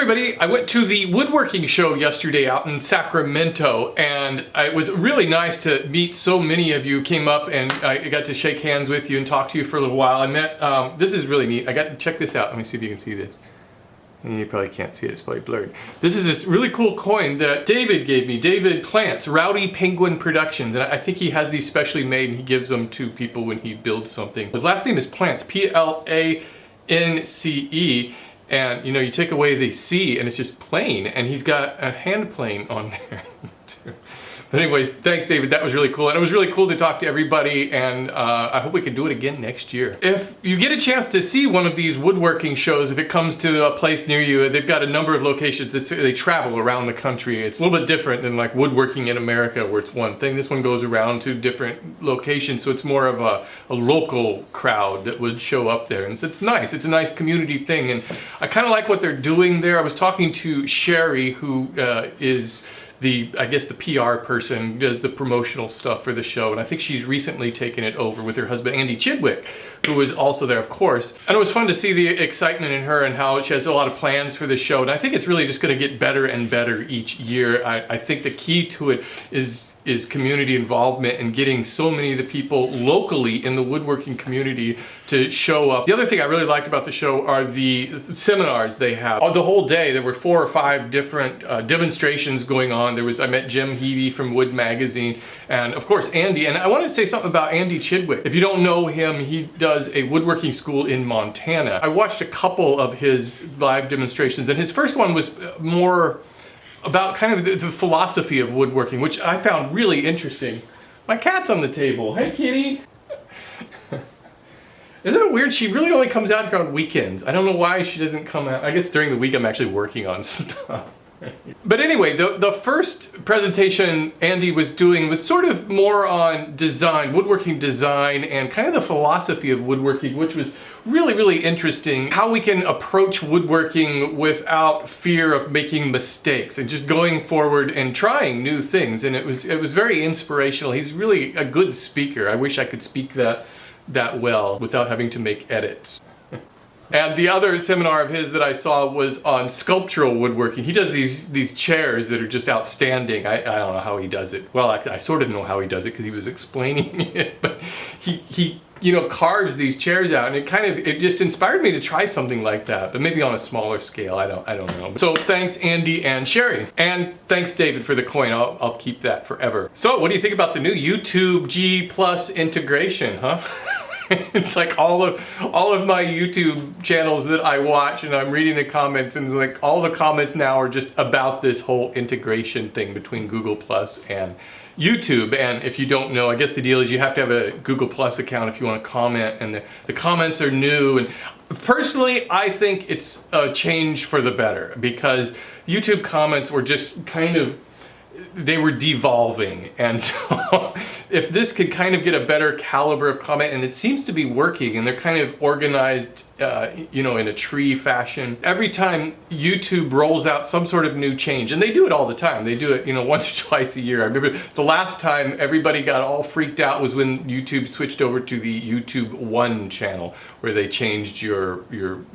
everybody, I went to the Woodworking Show yesterday out in Sacramento, and it was really nice to meet so many of you. Came up and I got to shake hands with you and talk to you for a little while. I met, this is really neat. I got to check this out. Let me see if you can see this. You probably can't see it, it's probably blurred. This is this really cool coin that David gave me. David Plants, Rowdy Penguin Productions. And I think he has these specially made and he gives them to people when he builds something. His last name is Plants, Plance. And you know, you take away the C and it's just plain, and he's got a hand plane on there too. But anyways, thanks David, that was really cool. And it was really cool to talk to everybody, and I hope we can do it again next year. If you get a chance to see one of these woodworking shows, if it comes to a place near you, they've got a number of locations that they travel around the country. It's a little bit different than like woodworking in America where it's one thing. This one goes around to different locations, so it's more of a local crowd that would show up there. And so it's nice, it's a nice community thing. And I kind of like what they're doing there. I was talking to Sherry, who is I guess the PR person, does the promotional stuff for the show, and I think she's recently taken it over with her husband Andy Chidwick, who was also there, of course. And it was fun to see the excitement in her and how she has a lot of plans for the show, and I think it's really just going to get better and better each year. I think the key to it is community involvement and getting so many of the people locally in the woodworking community to show up. The other thing I really liked about the show are the seminars they have. The whole day there were 4 or 5 different demonstrations going on. I met Jim Heavey from Wood Magazine, and of course Andy. And I wanted to say something about Andy Chidwick. If you don't know him, he does a woodworking school in Montana. I watched a couple of his live demonstrations, and his first one was more about kind of the philosophy of woodworking, which I found really interesting. My cat's on the table. Hey, kitty. Isn't it weird? She really only comes out here on weekends. I don't know why she doesn't come out. I guess during the week I'm actually working on stuff. But anyway, the first presentation Andy was doing was sort of more on design, woodworking design, and kind of the philosophy of woodworking, which was really, really interesting. How we can approach woodworking without fear of making mistakes and just going forward and trying new things. And it was very inspirational. He's really a good speaker. I wish I could speak that well without having to make edits. And the other seminar of his that I saw was on sculptural woodworking. He does these chairs that are just outstanding. I don't know how he does it. Well, I sort of know how he does it because he was explaining it. But he you know, carves these chairs out, and it just inspired me to try something like that, but maybe on a smaller scale. I don't know. So thanks Andy and Sherry, and thanks David for the coin. I'll keep that forever. So what do you think about the new YouTube G+ integration, huh? It's like all of my YouTube channels that I watch, and I'm reading the comments, and it's like all the comments now are just about this whole integration thing between Google Plus and YouTube. And if you don't know, I guess the deal is you have to have a Google Plus account if you want to comment, and the comments are new. And personally, I think it's a change for the better, because YouTube comments were just kind of, they were devolving. And so if this could kind of get a better caliber of comment, and it seems to be working, and they're kind of organized you know, in a tree fashion. Every time YouTube rolls out some sort of new change, and they do it all the time. They do it, you know, once or twice a year. I remember the last time everybody got all freaked out was when YouTube switched over to the YouTube One channel, where they changed your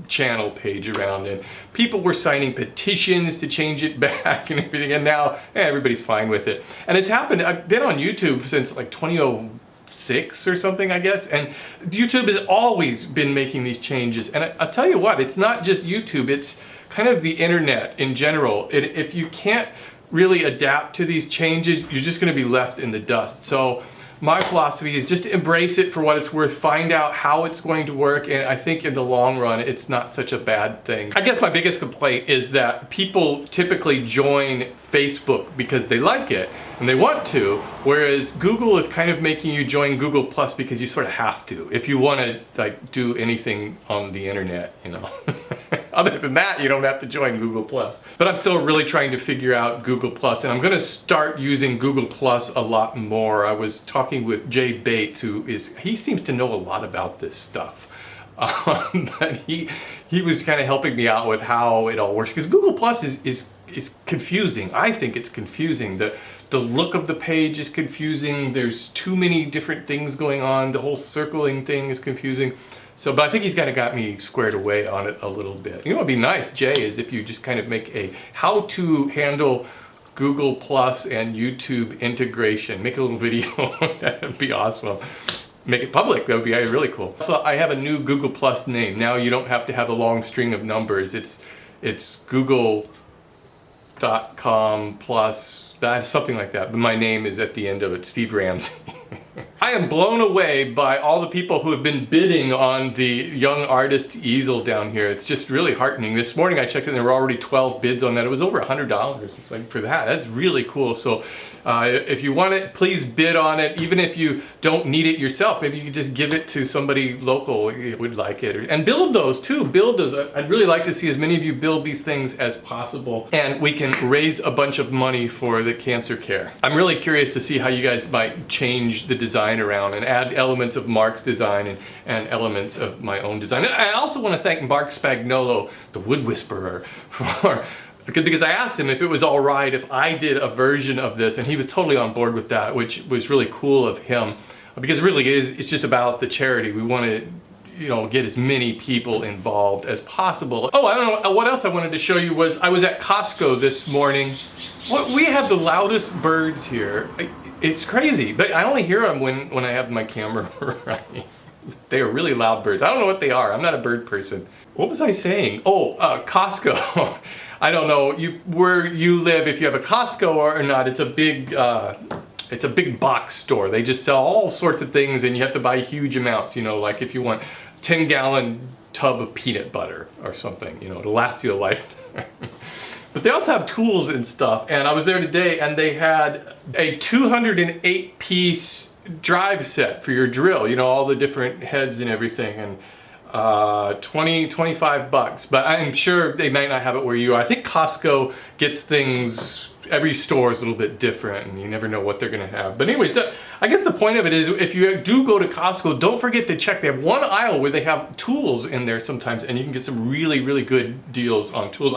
channel page around, and people were signing petitions to change it back and everything, and now everybody's fine with it. And it's happened. I've been on YouTube since like 2006 or something, I guess, and YouTube has always been making these changes. And I'll tell you what, it's not just YouTube, it's kind of the internet in general. If you can't really adapt to these changes, you're just going to be left in the dust. So my philosophy is just to embrace it for what it's worth, find out how it's going to work, and I think in the long run it's not such a bad thing. I guess my biggest complaint is that people typically join Facebook because they like it and they want to, whereas Google is kind of making you join Google Plus because you sort of have to if you want to like do anything on the internet, you know. Other than that, you don't have to join Google Plus. But I'm still really trying to figure out Google Plus, and I'm going to start using Google Plus a lot more. I was talking with Jay Bates, he seems to know a lot about this stuff. But he was kind of helping me out with how it all works, because Google Plus is confusing. I think it's confusing. The look of the page is confusing. There's too many different things going on. The whole circling thing is confusing. So, but I think he's kind of got me squared away on it a little bit. You know what would be nice, Jay, is if you just kind of make a how to handle Google Plus and YouTube integration. Make a little video. That would be awesome. Make it public. That would be really cool. So I have a new Google Plus name. Now you don't have to have a long string of numbers. It's google.com plus that, something like that. But my name is at the end of it, Steve Ramsey. I am blown away by all the people who have been bidding on the young artist easel down here. It's just really heartening. This morning I checked it and there were already 12 bids on that. It was over $100. It's like, for that, that's really cool. So if you want it, please bid on it. Even if you don't need it yourself, maybe you could just give it to somebody local who would like it. And build those too, build those. I'd really like to see as many of you build these things as possible. And we can raise a bunch of money for the cancer care. I'm really curious to see how you guys might change the design around and add elements of Mark's design and elements of my own design. I also want to thank Mark Spagnolo, the Wood Whisperer, because I asked him if it was all right if I did a version of this, and he was totally on board with that, which was really cool of him, because really it's just about the charity. We want to, you know, get as many people involved as possible. Oh, I don't know what else I wanted to show you was I was at Costco this morning. We have the loudest birds here. It's crazy, but I only hear them when I have my camera running. They are really loud birds. I don't know what they are. I'm not a bird person. What was I saying? Oh, Costco. I don't know where you live, if you have a Costco or not. It's a big box store. They just sell all sorts of things, and you have to buy huge amounts. You know, like if you want 10-gallon tub of peanut butter or something, you know, it'll last you a lifetime. But they also have tools and stuff, and I was there today and they had a 208-piece drive set for your drill, you know, all the different heads and everything, and $25. But I'm sure they might not have it where you are. I think Costco gets things, every store is a little bit different, and you never know what they're gonna have. But anyways, I guess the point of it is, if you do go to Costco, don't forget to check. They have one aisle where they have tools in there sometimes, and you can get some really, really good deals on tools.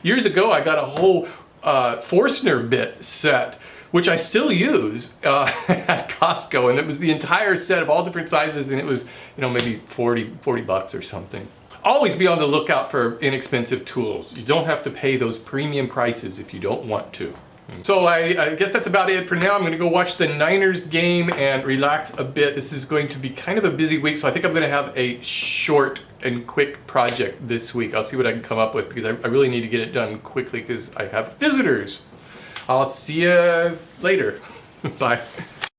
Years ago, I got a whole Forstner bit set, which I still use at Costco, and it was the entire set of all different sizes, and it was, you know, maybe 40 bucks or something. Always be on the lookout for inexpensive tools. You don't have to pay those premium prices if you don't want to. So I guess that's about it for now. I'm gonna go watch the Niners game and relax a bit. This is going to be kind of a busy week, so I think I'm gonna have a short and quick project this week. I'll see what I can come up with, because I really need to get it done quickly because I have visitors. I'll see you later. Bye.